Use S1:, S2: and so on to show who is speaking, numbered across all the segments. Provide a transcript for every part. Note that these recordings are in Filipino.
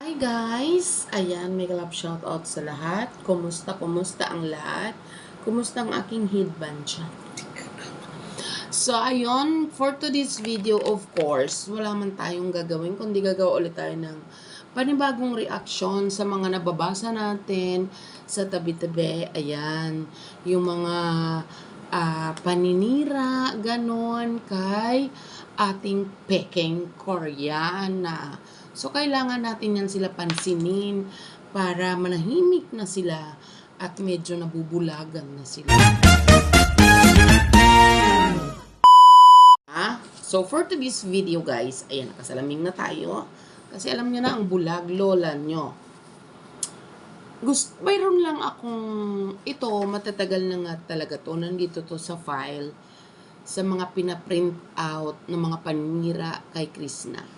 S1: Hi guys! Ayan, may love shoutout sa lahat. Kumusta ang lahat? Kumusta ang aking headband dyan? So, ayun, for today's video, of course, wala man tayong gagawin, kundi gagawa ulit tayo ng panibagong reaction sa mga nababasa natin sa tabi-tabi. Ayan, yung mga paninira, ganon, kay ating peking Koreana. So, kailangan natin yan sila pansinin para manahimik na sila at medyo nabubulagan na sila. So, for today's video guys, ayan, nakasalaming na tayo. Kasi alam nyo na ang bulag, lola nyo. Mayroon lang akong, ito, matatagal na nga talaga to. Nandito to sa file, sa mga pinaprint out ng mga paninira kay Krishna.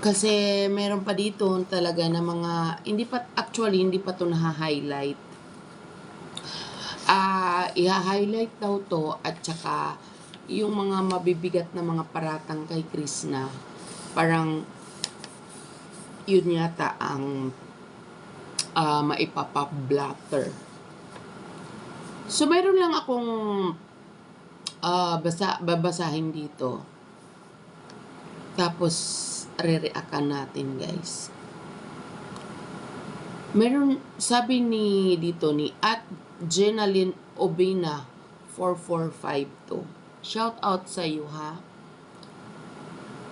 S1: Kasi meron pa dito talaga na mga, hindi pa to na-highlight. I-highlight daw to at saka yung mga mabibigat na mga paratang kay Krishna. Parang yun yata ang maipapablatter. So, meron lang akong babasahin dito. Tapos, re-reactan natin, guys. Meron, sabi ni dito ni Jenaline Obina 4452. Shout out sa iyo, ha.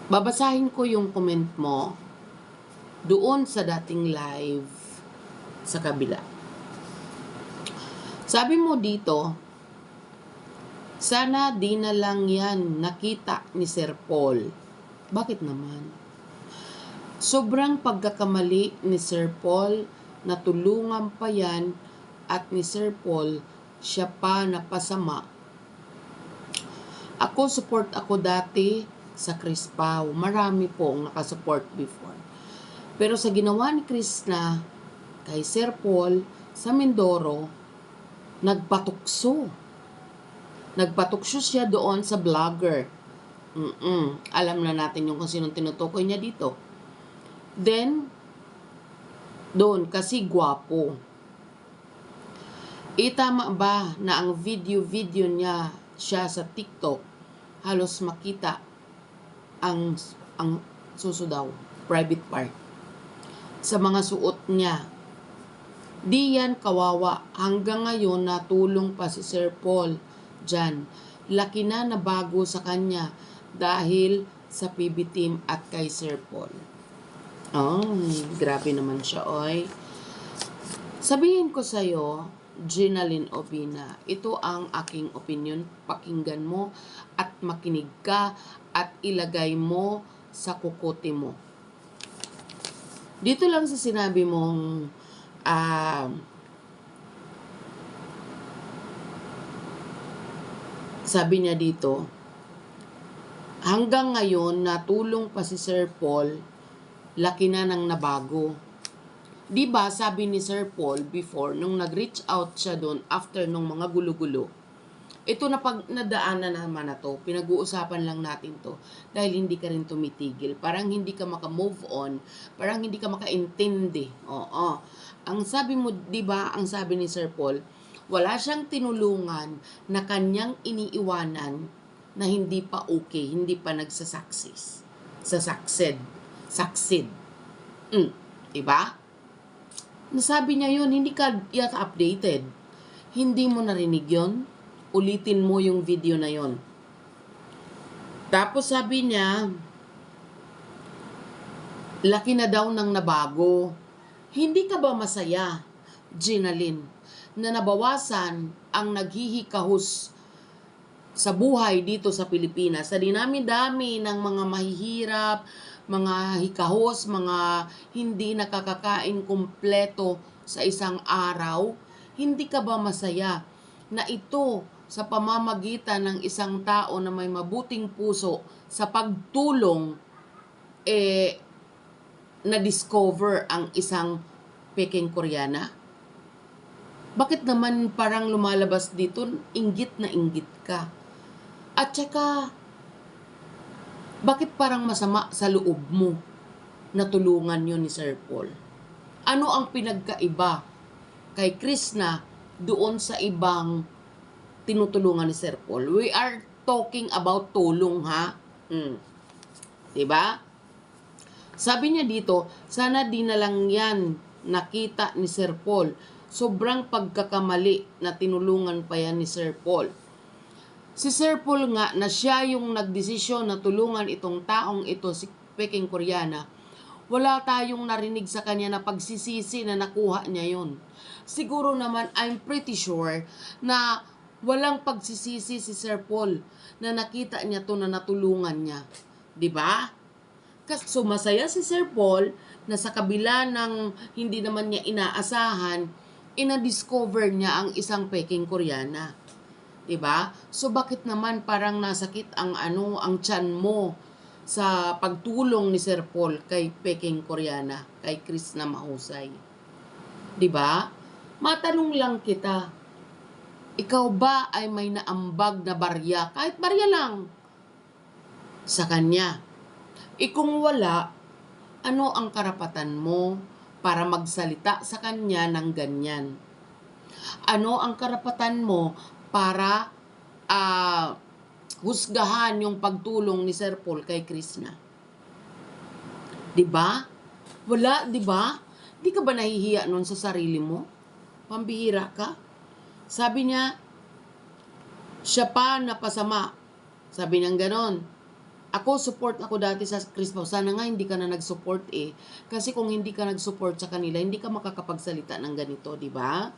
S1: Babasahin ko yung comment mo doon sa dating live sa kabila. Sabi mo dito, sana di na lang yan nakita ni Sir Paul. Bakit naman? Sobrang pagkakamali ni Sir Paul, natulungan pa yan at ni Sir Paul, siya pa napasama. Support ako dati sa Chris Pao. Marami pong nakasupport before. Pero sa ginawa ni Krishna kay Sir Paul sa Mindoro, nagpatukso. Nagpatukso siya doon sa vlogger. Alam na natin yung kung sinong tinutukoy niya dito. Then, doon kasi gwapo. Tama ba na ang video niya siya sa TikTok halos makita ang susudaw, private part sa mga suot niya. Di yan kawawa. Hanggang ngayon natulong pa si Sir Paul dyan. Laki na bago sa kanya dahil sa PB team at kay Sir Paul. Grabe naman siya, oy. Sabihin ko sa'yo, Jenaline Obina, ito ang aking opinion. Pakinggan mo at makinig ka at ilagay mo sa kukote mo. Dito lang sa sinabi mong sabi niya dito, hanggang ngayon natulong pa si Sir Paul, laki na nang nabago. Diba sabi ni Sir Paul before, nung nag-reach out siya doon after nung mga gulo-gulo, ito na pag nadaanan naman na to, pinag-uusapan lang natin to dahil hindi ka rin tumitigil. Parang hindi ka maka-move on, parang hindi ka maka-intindi. Ang sabi mo, diba, ang sabi ni Sir Paul, wala siyang tinulungan na kanyang iniiwanan na hindi pa okay, hindi pa nagsasucceed. Succeed. Diba? Nasabi niya yun, hindi ka yata updated. Hindi mo narinig yun? Ulitin mo yung video na yun. Tapos sabi niya, laki na daw nang nabago. Hindi ka ba masaya, Jenaline, na nabawasan ang naghihikahos sa buhay dito sa Pilipinas? Sa dinami-dami ng mga mahihirap, mga hikahos, mga hindi nakakakain kumpleto sa isang araw, hindi ka ba masaya na ito sa pamamagitan ng isang tao na may mabuting puso sa pagtulong, na-discover ang isang peking Koreana? Bakit naman parang lumalabas dito, inggit na inggit ka? At saka, Bakit parang masama sa loob mo na tulungan yun ni Sir Paul? Ano ang pinagkaiba kay Krishna doon sa ibang tinutulungan ni Sir Paul? We are talking about tulong, ha? Diba? Sabi niya dito, sana di na lang yan nakita ni Sir Paul. Sobrang pagkakamali na tinulungan pa yan ni Sir Paul. Si Sir Paul nga na siya yung nagdesisyon na tulungan itong taong ito, si Peking Koreana, wala tayong narinig sa kanya na pagsisisi na nakuha niya yon. Siguro naman, I'm pretty sure na walang pagsisisi si Sir Paul na nakita niya to na natulungan niya. Diba? So masaya si Sir Paul na sa kabila ng hindi naman niya inaasahan, ina-discover niya ang isang Peking Koreana. 'Di ba? So bakit naman parang nasakit ang ang tiyan mo sa pagtulong ni Sir Paul kay Peking Koreana, kay Krishna Mahusay? 'Di ba? Matanong lang kita. Ikaw ba ay may naambag na barya, kahit barya lang, sa kanya? Kung wala, ano ang karapatan mo para magsalita sa kanya ng ganyan? Ano ang karapatan mo para husgahan yung pagtulong ni Sir Paul kay Krishna? Diba? Wala, diba? Di ka ba nahihiya nun sa sarili mo? Pambihira ka? Sabi niya, siya pa napasama. Sabi niya ganon. Support ako dati sa Krishna. Sana nga hindi ka na nag-support eh. Kasi kung hindi ka nag-support sa kanila, hindi ka makakapagsalita ng ganito, di ba?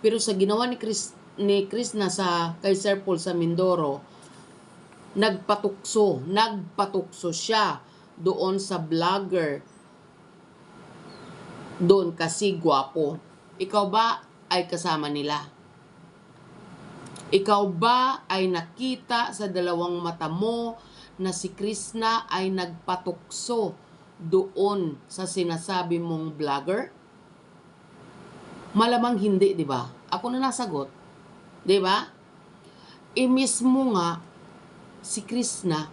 S1: Pero sa ginawa ni Krishna sa kay Sir Paul sa Mindoro, nagpatukso siya doon sa vlogger. Doon kasi gwapo. Ikaw ba ay kasama nila? Ikaw ba ay nakita sa dalawang mata mo na si Krishna ay nagpatukso doon sa sinasabi mong vlogger? Malamang hindi, di ba? Ako na nasagot. Di ba? Mismo nga, si Krishna,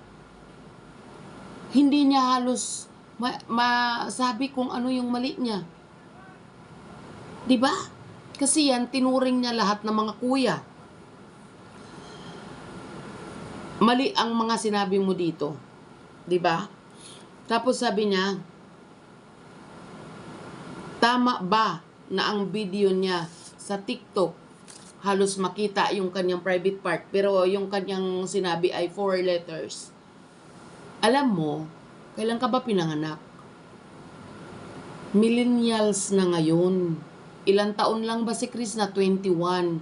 S1: hindi niya halos masabi kung ano yung mali niya. Di ba? Kasi yan, tinuring niya lahat ng mga kuya. Mali ang mga sinabi mo dito. 'Di ba? Tapos sabi niya, tama ba na ang video niya sa TikTok halos makita yung kanyang private part, pero yung kanyang sinabi ay 4 letters. Alam mo, kailan ka ba pinanganak? Millennials na ngayon. Ilang taon lang ba si Krishna? 21.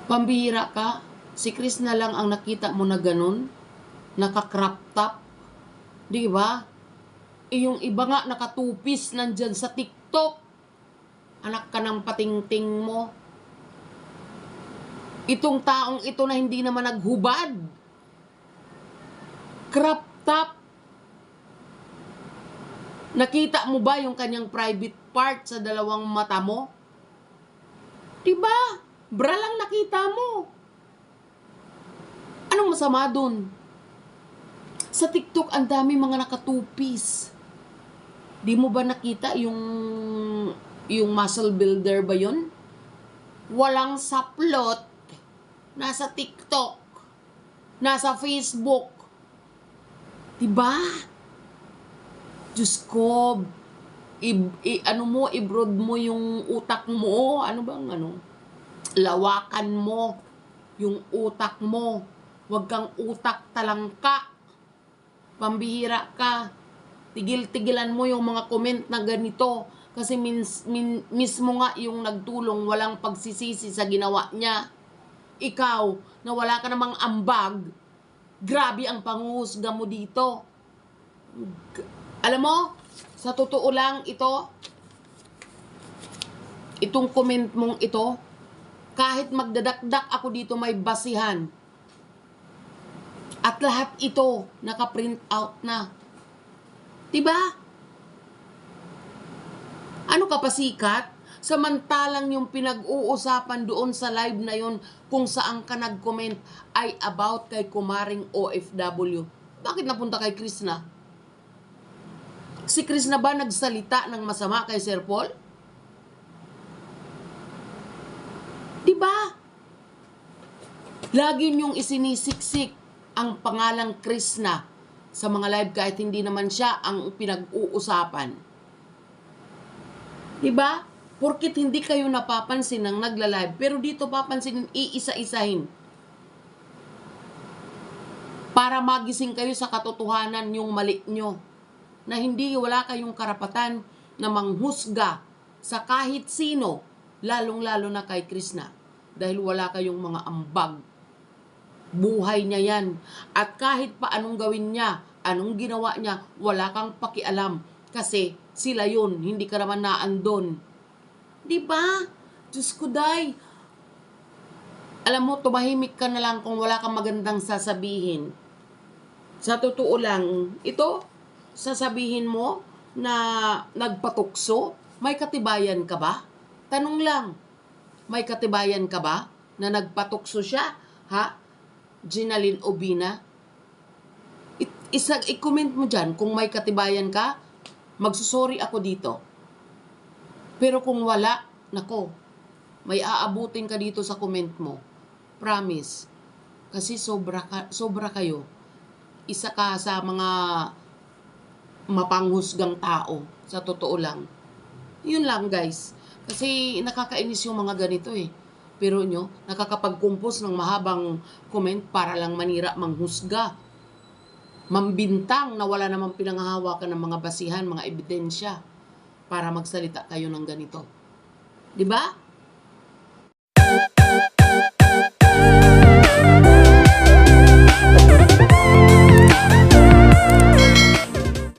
S1: Pambihira ka? Si Krishna lang ang nakita mo na ganun, naka-crop top, di ba? Yung iba nga nakatupis nandyan sa TikTok. Anak ka ng patingting mo. Itong taong ito na hindi naman naghubad, crop top. Nakita mo ba yung kanyang private part sa dalawang mata mo? Di ba? Bra lang nakita mo. Anong masama dun? Sa TikTok, ang dami mga nakatupis. Di mo ba nakita yung muscle builder ba yun? Walang saplot. Nasa TikTok. Nasa Facebook. Diba? Diyos ko, i-broad mo yung utak mo. Ano bang lawakan mo yung utak mo. Huwag kang utak talangka. Pambihira ka. Tigil-tigilan mo yung mga comment na ganito. Kasi mismo nga yung nagtulong, walang pagsisisi sa ginawa niya. Ikaw, na wala ka namang ambag, grabe ang panghuhusga mo dito. Alam mo, sa totoo lang itong comment mong ito, kahit magdadakdak ako dito may basihan. At lahat ito, naka-print out na. Diba? Ano ka pa sikat? Samantalang yung pinag-uusapan doon sa live na yon kung saan ka nag-comment ay about kay kumaring OFW. Bakit napunta kay Krishna? Si Krishna ba nagsalita ng masama kay Sir Paul? Diba? Lagi niyong isinisiksik ang pangalang Krishna sa mga live kahit hindi naman siya ang pinag-uusapan. Diba? Porkit hindi kayo napapansin ng nagla-live, pero dito papansinin, iisa-isahin. Para magising kayo sa katotohanan yung mali nyo. Na hindi wala kayong karapatan na manghusga sa kahit sino, lalong-lalo na kay Krishna. Dahil wala kayong mga ambag. Buhay niya yan. At kahit pa anong gawin niya, anong ginawa niya, wala kang pakialam. Kasi sila yun, hindi ka naman naandon. Diba? Diyos ko, day. Alam mo, tumahimik ka na lang kung wala kang magandang sasabihin. Sa totoo lang, ito, sasabihin mo na nagpatukso, may katibayan ka ba? Tanong lang, may katibayan ka ba na nagpatukso siya? Ha? Ginalyn Obina? I-comment mo dyan kung may katibayan ka, magsusorry ako dito. Pero kung wala, nako, may aabutin ka dito sa comment mo. Promise. Kasi sobra kayo. Isa ka sa mga mapanghusgang tao. Sa totoo lang. Yun lang, guys. Kasi nakakainis yung mga ganito eh. Pero nyo, nakakapag-compose ng mahabang comment para lang manira, manghusga. Mambintang na wala namang pinanghahawakan ng mga basihan, mga ebidensya para magsalita kayo ng ganito. 'Di ba?